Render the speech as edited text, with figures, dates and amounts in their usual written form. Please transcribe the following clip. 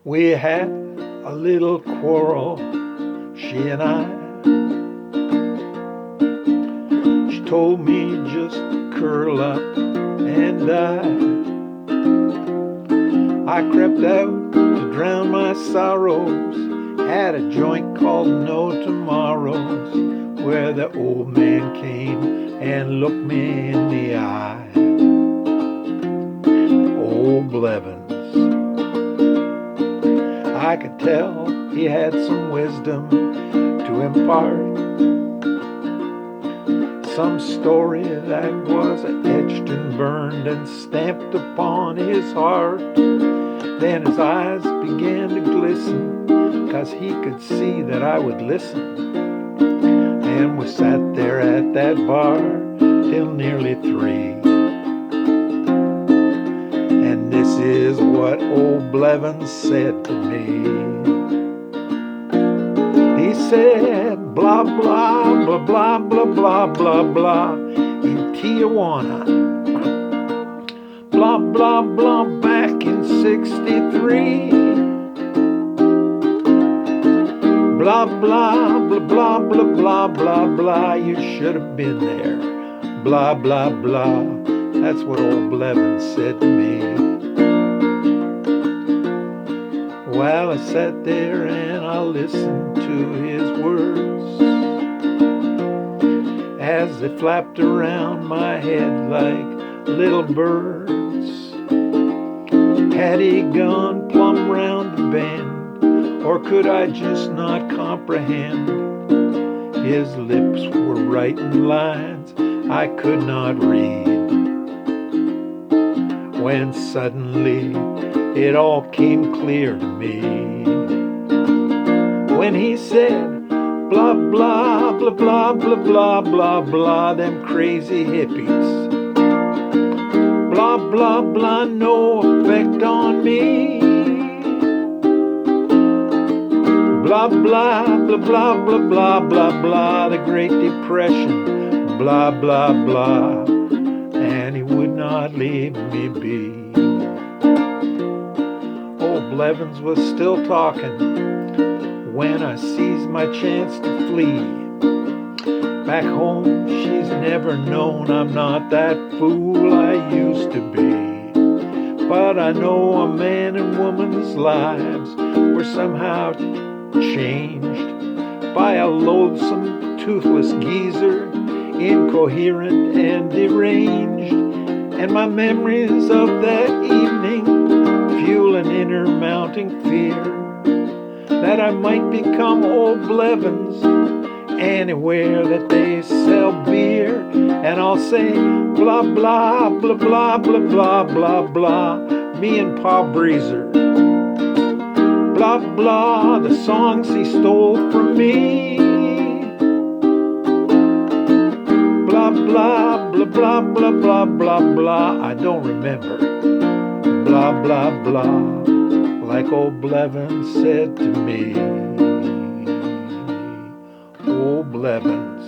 We had a little quarrel, she and I. She told me just curl up and die. I crept out to drown my sorrows, had a joint called No Tomorrows, where the old man came and looked me in the eye. Old Blevins, I could tell he had some wisdom to impart, some story that was etched and burned and stamped upon his heart. Then his eyes began to glisten, 'cause he could see that I would listen. And we sat there at that bar till nearly 3. And this is what old Blevins said to me. He said, blah, blah, blah, blah, blah, blah, blah, blah, in Tijuana. Blah, blah, blah, back in 63. Blah, blah, blah, blah, blah, blah, blah, blah, you should have been there. Blah, blah, blah, that's what old Blevins said to me. While I sat there and I listened to his words as they flapped around my head like little birds. Had he gone plumb round the bend, or could I just not comprehend? His lips were writing lines I could not read, when suddenly it all came clear to me. When he said, blah, blah, blah, blah, blah, blah, blah, blah, them crazy hippies. Blah, blah, blah, no effect on me. Blah, blah, blah, blah, blah, blah, blah, blah, the Great Depression. Blah, blah, blah, and he would not leave me be. Old Blevins was still talking when I seized my chance to flee. Back home, she's never known I'm not that fool I used to be. But I know a man and woman's lives were somehow changed by a loathsome, toothless geezer, incoherent and deranged. And my memories of that evening fuel an inner mounting fear that I might become old Blevins anywhere that they sell beer. And I'll say blah, blah, blah, blah, blah, blah, blah, blah, me and Pabrizer. Blah, blah, the songs he stole from me. Blah, blah, blah, blah, blah, blah, blah, blah, I don't remember. Blah, blah, blah, like old Blevins said to me. Old Blevins.